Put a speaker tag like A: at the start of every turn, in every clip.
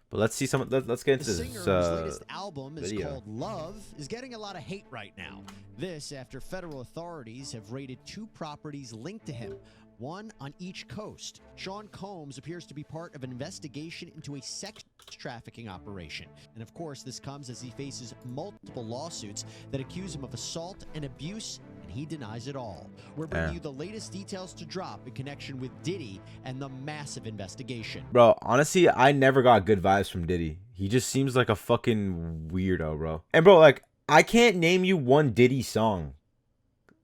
A: But let's see some. Let's get into
B: The
A: this
B: singer, whose latest album is
A: video.
B: called Love, is getting a lot of hate right now. This after federal authorities have raided 2 properties linked to him, one on each coast. Sean Combs appears to be part of an investigation into a sex trafficking operation. And of course, this comes as he faces multiple lawsuits that accuse him of assault and abuse, and he denies it all. We're bringing you the latest details to drop in connection with Diddy and the massive investigation.
A: Bro, honestly, I never got good vibes from Diddy. He just seems like a fucking weirdo, bro. And bro, like, I can't name you one Diddy song.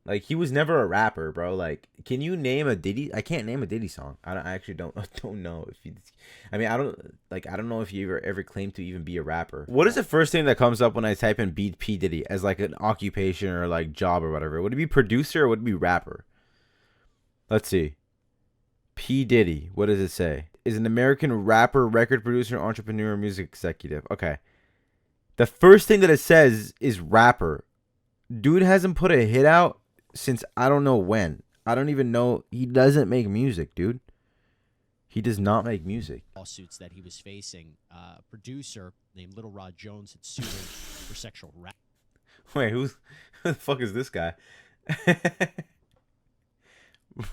A: Like, he was never a rapper, bro. Like, can you name a Diddy? I can't name a Diddy song. I actually don't know if he. I mean, I don't know if you ever claimed to even be a rapper. What is the first thing that comes up when I type in P Diddy as like an occupation or like job or whatever? Would it be producer or would it be rapper? Let's see. P Diddy. What does it say? Is an American rapper, record producer, entrepreneur, music executive. Okay. The first thing that it says is rapper. Dude hasn't put a hit out since I don't know when. I don't even know. He doesn't make music, dude. He does not make music.
B: Lawsuits that he was facing. A producer named Little Rod Jones had sued him for sexual harassment.
A: Wait, who the fuck is this guy?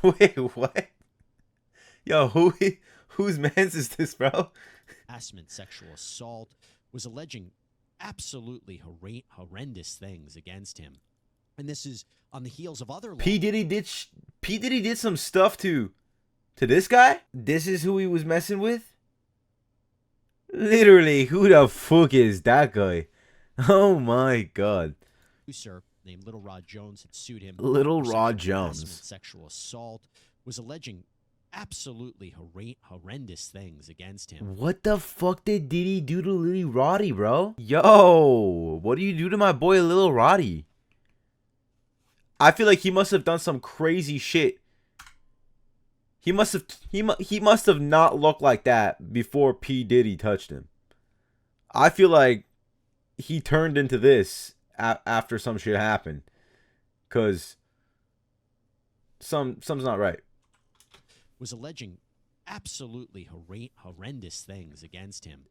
A: Wait, what? Yo, whose man's is this, bro?
B: Sexual assault, was alleging absolutely horrendous things against him. And this is on the heels of other
A: P Diddy did some stuff to this guy? This is who he was messing with? Literally, who the fuck is that guy? Oh my god.
B: Producer named Little Rod Jones had sued him.
A: Little
B: for
A: Rod
B: sexual
A: Jones.
B: harassment, sexual assault, was alleging absolutely horrendous things against him.
A: What the fuck did Diddy do to Lil Roddy, bro? Yo, what do you do to my boy Lil Roddy? I feel like he must have done some crazy shit. He must have not looked like that before P Diddy touched him. I feel like he turned into this after some shit happened, cause something's not right.
B: Was alleging absolutely horrendous things against him.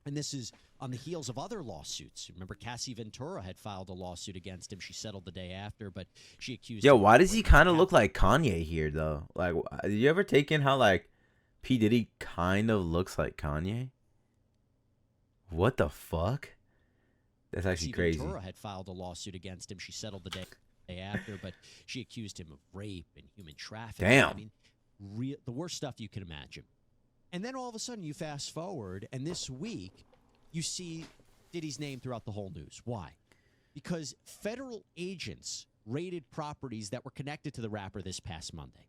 B: And this is on the heels of other lawsuits. Remember, Cassie Ventura had filed a lawsuit against him. She settled the day after, but she accused
A: Yo,
B: him
A: why
B: of
A: does he
B: raping
A: kind of
B: Cat-
A: look like Kanye here, though? Like, did you ever take in how, like, P. Diddy kind of looks like Kanye? What the fuck? That's actually
B: Cassie
A: crazy.
B: Ventura had filed a lawsuit against him. She settled the day after, but she accused him of rape and human trafficking.
A: Damn.
B: I mean, the worst stuff you can imagine. And then all of a sudden you fast forward, and this week you see Diddy's name throughout the whole news. Why? Because federal agents raided properties that were connected to the rapper this past Monday.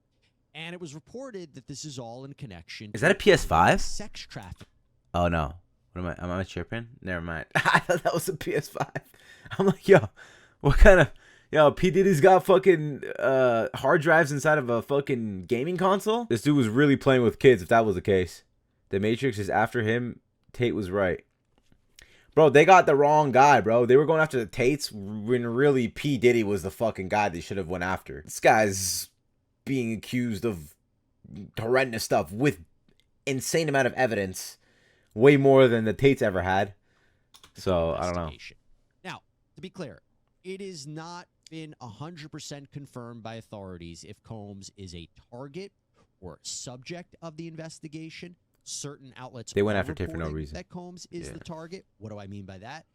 B: And it was reported that this is all in connection
A: Is that a PS5?
B: sex trafficking.
A: Oh, no. What am I tripping? Never mind. I thought that was a PS5. I'm like, yo, what kind of... Yo, P. Diddy's got fucking hard drives inside of a fucking gaming console? This dude was really playing with kids if that was the case. The Matrix is after him. Tate was right. Bro, they got the wrong guy, bro. They were going after the Tates when really P. Diddy was the fucking guy they should have went after. This guy's being accused of horrendous stuff with insane amount of evidence. Way more than the Tates ever had. So, I don't know.
B: Now, to be clear, it is not been 100% confirmed by authorities if Combs is a target or subject of the investigation. Certain outlets
A: They went
B: are
A: after Tate for no
B: reporting
A: reason.
B: that Combs is the target. What do I mean by that?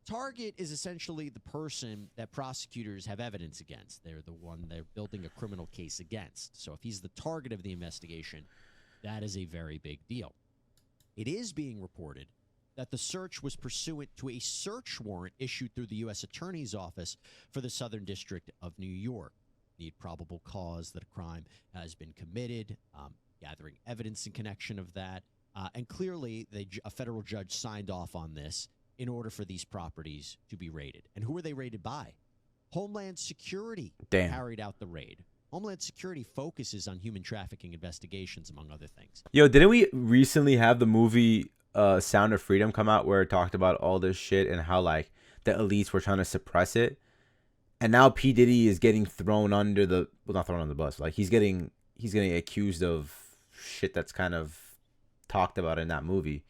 B: Target is essentially the person that prosecutors have evidence against. They're the one they're building a criminal case against. So if he's the target of the investigation, that is a very big deal. It is being reported that the search was pursuant to a search warrant issued through the U.S. Attorney's Office for the Southern District of New York. Need probable cause that a crime has been committed, gathering evidence in connection of that. And clearly, a federal judge signed off on this in order for these properties to be raided. And who were they raided by? Homeland Security carried out the raid. Homeland Security focuses on human trafficking investigations, among other things.
A: Yo, didn't we recently have the movie Sound of Freedom come out where it talked about all this shit and how like the elites were trying to suppress it? And now P. Diddy is getting thrown under the not thrown on the bus. Like he's getting accused of shit that's kind of talked about in that movie.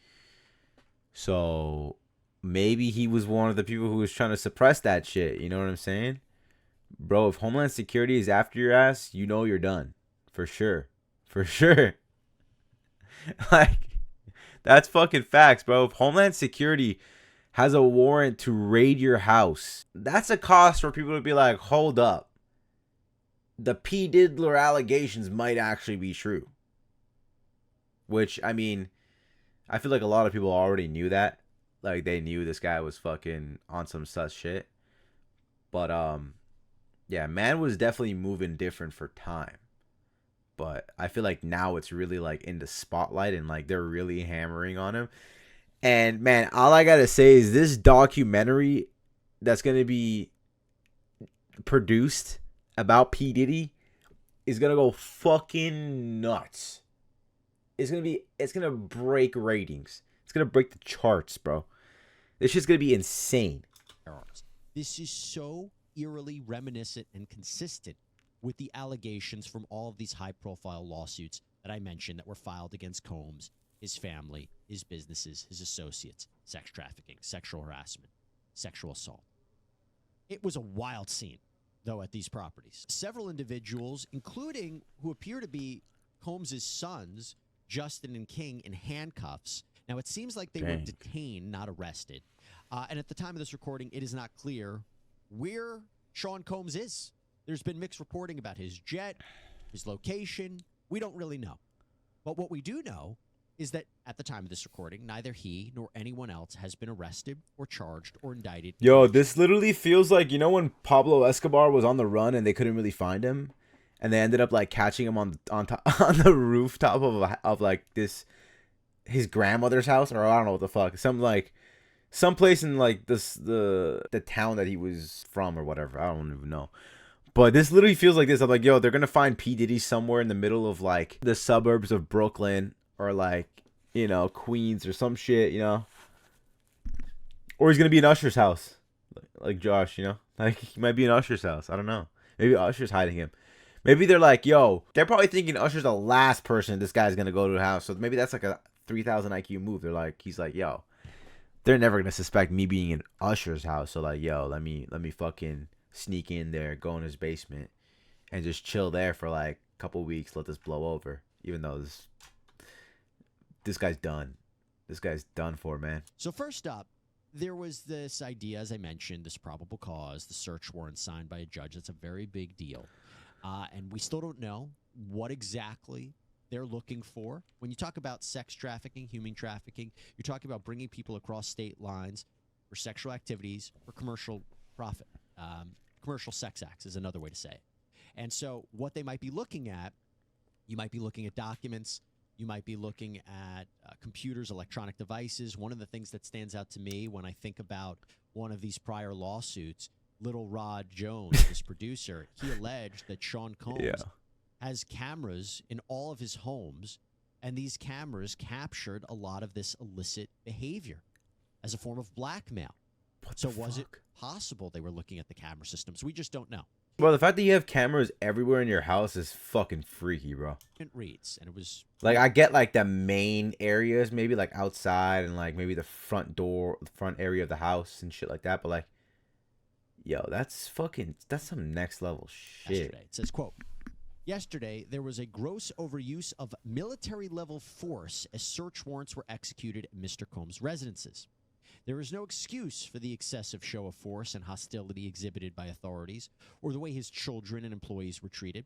A: So maybe he was one of the people who was trying to suppress that shit. You know what I'm saying? Bro, if Homeland Security is after your ass, you know you're done. For sure. For sure. Like, that's fucking facts, bro. If Homeland Security has a warrant to raid your house, that's a cost for people to be like, hold up. The P Diddler allegations might actually be true. Which, I mean, I feel like a lot of people already knew that. Like, they knew this guy was fucking on some sus shit. But, yeah, man was definitely moving different for time. But I feel like now it's really, like, in the spotlight and, like, they're really hammering on him. And, man, all I gotta say is this documentary that's gonna be produced about P. Diddy is gonna go fucking nuts. It's gonna break ratings. It's gonna break the charts, bro. This shit's gonna be insane.
B: This is so eerily reminiscent and consistent with the allegations from all of these high-profile lawsuits that I mentioned that were filed against Combs, his family, his businesses, his associates, sex trafficking, sexual harassment, sexual assault. It was a wild scene, though, at these properties. Several individuals, including who appear to be Combs' sons, Justin and King, in handcuffs. Now, it seems like they were detained, not arrested. And at the time of this recording, it is not clear where Sean Combs is. There's been mixed reporting about his jet, his location. We don't really know. But what we do know is that at the time of this recording, neither he nor anyone else has been arrested or charged or indicted.
A: Yo, this literally feels like, you know when Pablo Escobar was on the run and they couldn't really find him? And they ended up, like, catching him on the rooftop of like, his grandmother's house? Or I don't know what the fuck. Some place in, like, the town that he was from or whatever. I don't even know. But this literally feels like this. I'm like, yo, they're going to find P. Diddy somewhere in the middle of, like, the suburbs of Brooklyn or, like, you know, Queens or some shit, you know? Or he's going to be in Usher's house. Like Josh, you know? Like, he might be in Usher's house. I don't know. Maybe Usher's hiding him. Maybe they're like, yo, they're probably thinking Usher's the last person this guy's going to go to the house. So maybe that's like a 3,000 IQ move. He's like, yo, they're never going to suspect me being in Usher's house. So, like, yo, let me fucking sneak in there, go in his basement, and just chill there for, like, a couple weeks, let this blow over. Even though this guy's done. This guy's done for, man.
B: So first up, there was this idea, as I mentioned, this probable cause, the search warrant signed by a judge. That's a very big deal. And we still don't know what exactly they're looking for. When you talk about sex trafficking, human trafficking, you're talking about bringing people across state lines for sexual activities or commercial profit. Commercial sex acts is another way to say it. And so what they might be looking at, you might be looking at documents. You might be looking at computers, electronic devices. One of the things that stands out to me when I think about one of these prior lawsuits, Little Rod Jones, this producer, he alleged that Sean Combs has cameras in all of his homes, and these cameras captured a lot of this illicit behavior as a form of blackmail. So was it possible they were looking at the camera systems? We just don't know.
A: Bro, the fact that you have cameras everywhere in your house is fucking freaky, bro.
B: It reads, and it was
A: like, I get, like, the main areas, maybe, like, outside and, like, maybe the front area of the house and shit like that, but, like, yo, that's some next level shit.
B: Yesterday, it says, quote, yesterday, there was a gross overuse of military-level force as search warrants were executed at Mr. Combs' residences. There is no excuse for the excessive show of force and hostility exhibited by authorities or the way his children and employees were treated.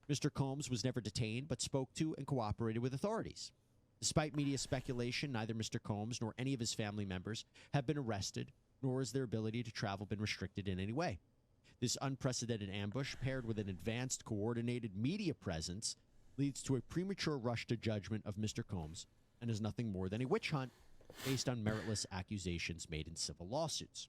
B: Mr. Combs was never detained but spoke to and cooperated with authorities. Despite media speculation, neither Mr. Combs nor any of his family members have been arrested, nor has their ability to travel been restricted in any way. This unprecedented ambush, paired with an advanced, coordinated media presence, leads to a premature rush to judgment of Mr. Combs and is nothing more than a witch hunt based on meritless accusations made in civil lawsuits.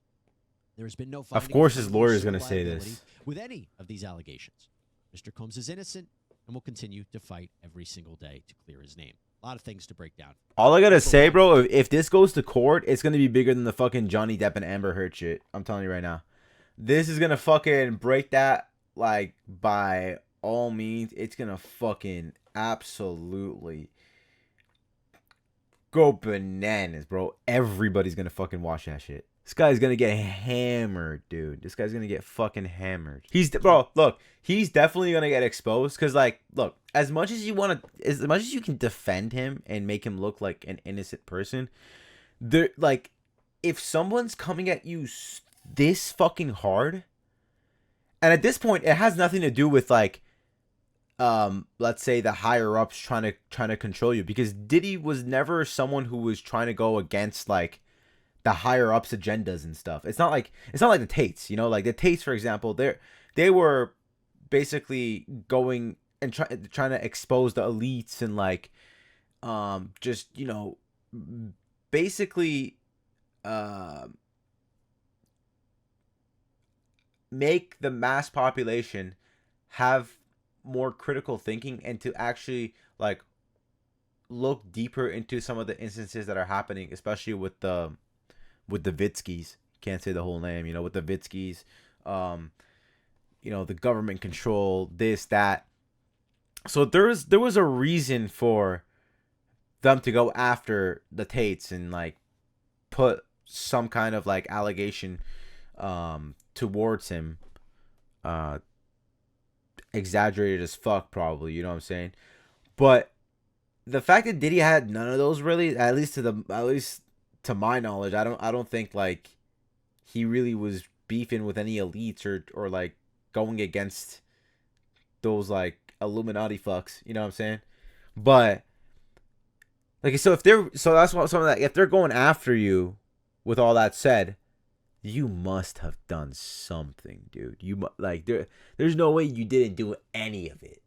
B: There has been no finding.
A: Of course his lawyer is going to say this.
B: With any of these allegations. Mr. Combs is innocent and will continue to fight every single day to clear his name. A lot of things to break down.
A: All I gotta say, bro, if this goes to court, it's gonna be bigger than the fucking Johnny Depp and Amber Heard shit. I'm telling you right now. This is gonna fucking break that, like, by all means. It's gonna fucking absolutely go bananas, bro. Everybody's gonna fucking watch that shit. This guy's gonna get hammered, dude. This guy's gonna get fucking hammered. Bro, look, he's definitely gonna get exposed. Cause like, look, as much as you can defend him and make him look like an innocent person, there, like, if someone's coming at you this fucking hard, and at this point, it has nothing to do with like, let's say the higher ups trying to control you, because Diddy was never someone who was trying to go against like the higher ups agendas and stuff. It's not like the Tates, you know, like the Tates, for example, they were basically going and trying to expose the elites and like just, you know, basically make the mass population have more critical thinking and to actually like look deeper into some of the instances that are happening, especially with the Vitskis. Can't say the whole name, you know, with the Vitskis, you know, the government control, this, that. So there was a reason for them to go after the Tates and like put some kind of like allegation towards him, exaggerated as fuck probably, you know what I'm saying? But the fact that Diddy had none of those, really, at least to my knowledge, I don't think like he really was beefing with any elites or like going against those like Illuminati fucks, you know what I'm saying? But like, so that's what some of that, if they're going after you, with all that said, you must have done something, dude. There's no way you didn't do any of it.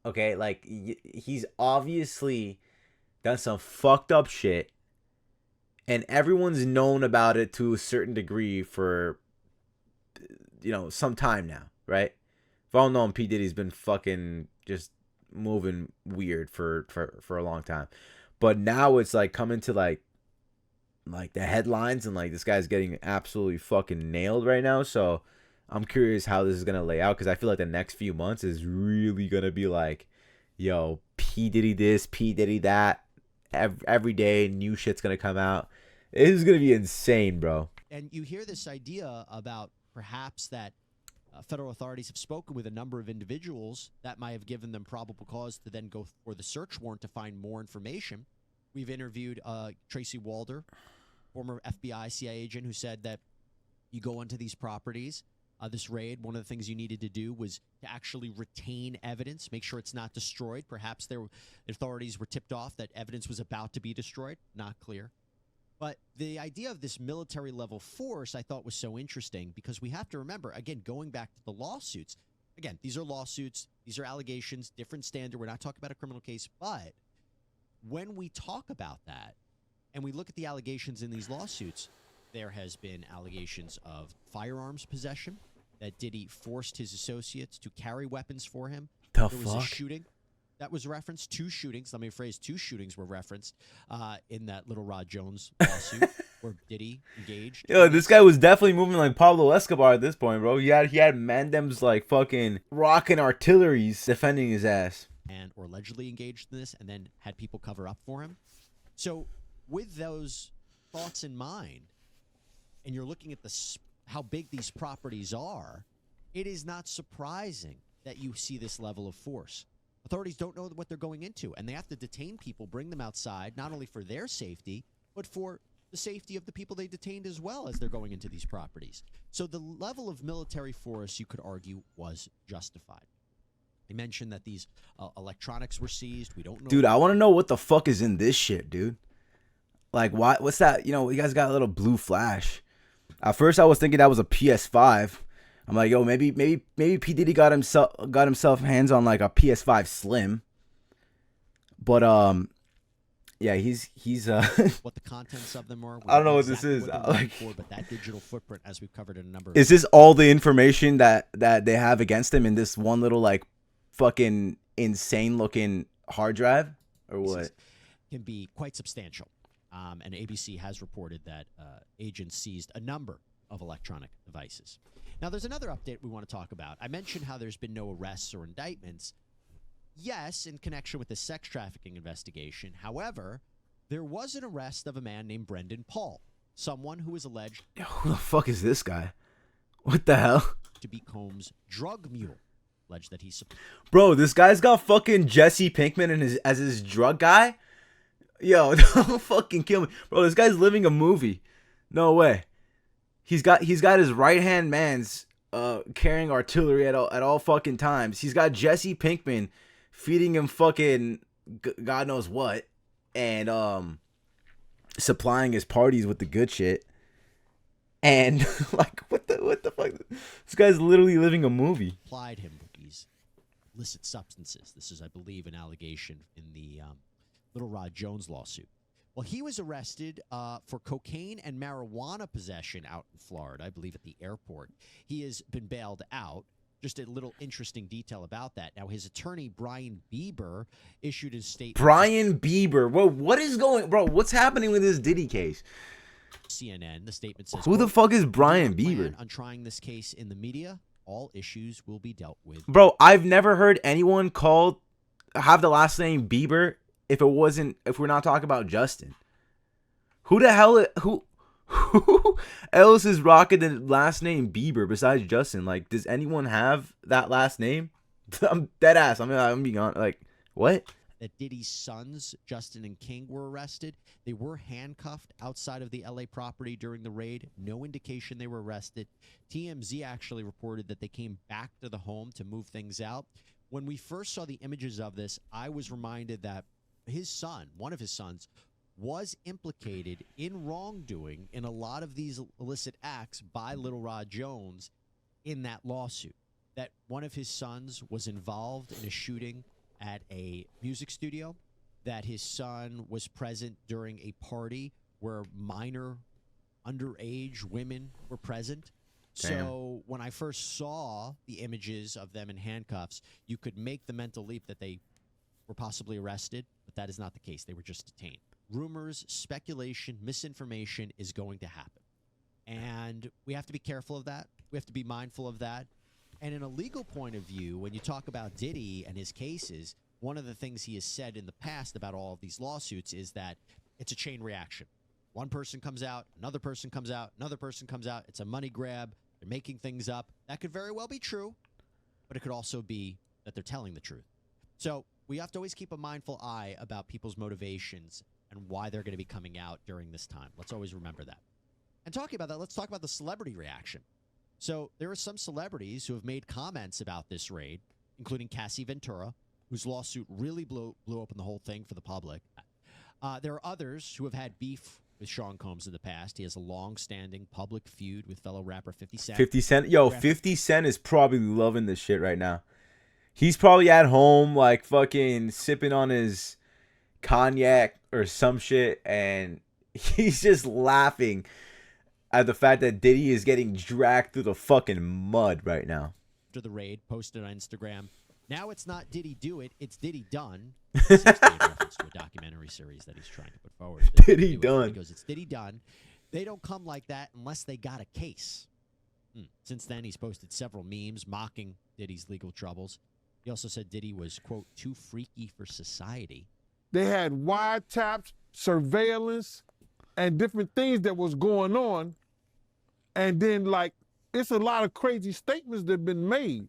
A: Okay, like he's obviously done some fucked up shit, and everyone's known about it to a certain degree for, you know, some time now, right? We've all known P Diddy's been fucking just moving weird for a long time, but now it's like coming to like the headlines, and like this guy's getting absolutely fucking nailed right now. So I'm curious how this is gonna lay out, because I feel like the next few months is really gonna be like, yo, P Diddy this, P Diddy that. Every day new shit's gonna come out. It is gonna be insane, bro.
B: And you hear this idea about perhaps that federal authorities have spoken with a number of individuals that might have given them probable cause to then go for the search warrant to find more information. We've interviewed Tracy Walder, former FBI CIA agent, who said that you go onto these properties, this raid, one of the things you needed to do was to actually retain evidence, make sure it's not destroyed. Perhaps authorities were tipped off that evidence was about to be destroyed. Not clear. But the idea of this military level force I thought was so interesting, because we have to remember, again, going back to the lawsuits, again, these are lawsuits, these are allegations, different standard. We're not talking about a criminal case, but when we talk about that and we look at the allegations in these lawsuits, there has been allegations of firearms possession, that Diddy forced his associates to carry weapons for him.
A: There
B: was a shooting that was referenced. Two shootings, let me rephrase, two shootings were referenced in that Little Rod Jones lawsuit where Diddy engaged.
A: Yo, this guy was definitely moving like Pablo Escobar at this point, bro. He had Mandems like fucking rocking artilleries defending his ass.
B: Or allegedly engaged in this, and then had people cover up for him. So with those thoughts in mind, and you're looking at how big these properties are, it is not surprising that you see this level of force. Authorities don't know what they're going into, and they have to detain people, bring them outside, not only for their safety, but for the safety of the people they detained as well as they're going into these properties. So the level of military force, you could argue, was justified. They mentioned that these electronics were seized. We don't know.
A: Dude, I want to know what the fuck is in this shit, dude. Like, what's that? You know, you guys got a little blue flash. At first, I was thinking that was a PS5. I'm like, yo, maybe P Diddy got himself hands on like a PS5 Slim. But yeah, he's
B: what the contents of them are.
A: I don't know what this is. Like,
B: but that digital footprint, as we've covered in a number.
A: Is this all the information that they have against him in this one little like fucking insane looking hard drive, or what?
B: Can be quite substantial. And ABC has reported that agents seized a number of electronic devices. Now, there's another update we want to talk about. I mentioned how there's been no arrests or indictments. Yes, in connection with the sex trafficking investigation. However, There was an arrest of a man named Brendan Paul, someone who is alleged
A: Yo, who the fuck is this guy? What the hell?
B: to be Combs' drug mule. Alleged that he
A: Bro, this guy's got fucking Jesse Pinkman as his drug guy? Yo, don't fucking kill me. Bro, this guy's living a movie. No way. He's got his right-hand man's carrying artillery at all fucking times. He's got Jesse Pinkman feeding him fucking God knows what, and supplying his parties with the good shit. And like what the fuck? This guy's literally living a movie.
B: applied him with these illicit substances. This is, I believe, an allegation in the Little Rod Jones lawsuit. Well, he was arrested for cocaine and marijuana possession out in Florida, I believe at the airport. He has been bailed out. Just a little interesting detail about that. Now, his attorney, Brian Bieber, issued a statement.
A: Brian Bieber. Whoa, what is going... Bro, what's happening with this Diddy case?
B: CNN. The statement says,
A: Who the fuck is Brian Bieber?
B: On trying this case in the media, all issues will be dealt with.
A: Bro, I've never heard anyone have the last name Bieber if we're not talking about Justin. Who the hell who else is rocking the last name Bieber besides Justin? Like, does anyone have that last name? I'm dead ass. I'm being honest. Like, what?
B: That Diddy's sons, Justin and King, were arrested. They were handcuffed outside of the LA property during the raid. No indication they were arrested. TMZ actually reported that they came back to the home to move things out. When we first saw the images of this, I was reminded that his son, one of his sons, was implicated in wrongdoing in a lot of these illicit acts by Little Rod Jones in that lawsuit. That one of his sons was involved in a shooting at a music studio, that his son was present during a party where minor underage women were present.
A: Damn.
B: So when I first saw the images of them in handcuffs, you could make the mental leap that they were possibly arrested, but that is not the case. They were just detained. Rumors, speculation, misinformation is going to happen. And we have to be careful of that. We have to be mindful of that. And in a legal point of view, when you talk about Diddy and his cases, one of the things he has said in the past about all of these lawsuits is that it's a chain reaction. One person comes out, another person comes out, another person comes out. It's a money grab. They're making things up. That could very well be true, but it could also be that they're telling the truth. So we have to always keep a mindful eye about people's motivations and why they're going to be coming out during this time. Let's always remember that. And talking about that, let's talk about the celebrity reaction. So there are some celebrities who have made comments about this raid, including Cassie Ventura, whose lawsuit really blew open the whole thing for the public. There are others who have had beef with Sean Combs in the past. He has a long-standing public feud with fellow rapper 50 Cent.
A: 50 Cent? Yo, 50 Cent is probably loving this shit right now. He's probably at home, like, fucking sipping on his cognac or some shit, and he's just laughing at the fact that Diddy is getting dragged through the fucking mud right now.
B: After the raid, posted on Instagram, now it's not Diddy do it, it's Diddy done. This is a reference to a documentary series that he's trying to put forward.
A: Diddy done.
B: He goes, it's Diddy done. They don't come like that unless they got a case. Since then, he's posted several memes mocking Diddy's legal troubles. He also said Diddy was, quote, too freaky for society.
C: They had wiretaps, surveillance, and different things that was going on. And then, like, it's a lot of crazy statements that have been made.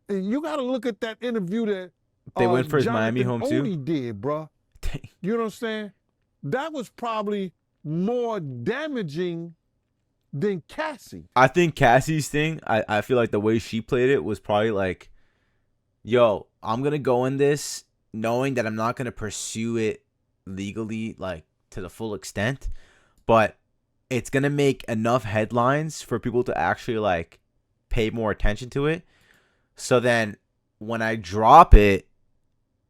C: And you got to look at that interview that
A: They went for his
C: Jonathan
A: Miami home, too?
C: Odie did, bro. You know what I'm saying? That was probably more damaging than Cassie.
A: I think Cassie's thing, I feel like the way she played it was probably like, yo, I'm going to go in this knowing that I'm not going to pursue it legally, like, to the full extent. But it's going to make enough headlines for people to actually, like, pay more attention to it. So then when I drop it,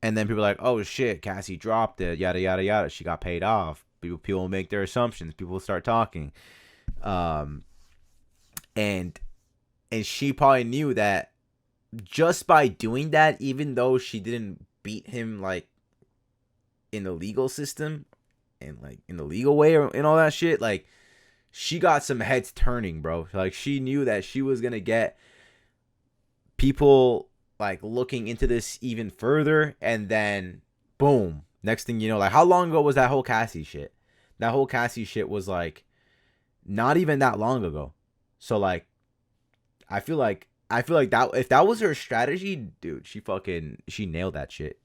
A: and then people are like, oh, shit, Cassie dropped it, yada, yada, yada. She got paid off. People make their assumptions. People start talking. And she probably knew that just by doing that, even though she didn't beat him, like, in the legal system and, like, in the legal way and all that shit, like, she got some heads turning, bro. Like, she knew that she was going to get people, like, looking into this even further, and then, boom, Next thing you know, like how long ago was that whole Cassie shit? That whole Cassie shit was like not even that long ago. So like I feel like that if that was her strategy, dude, she nailed that shit.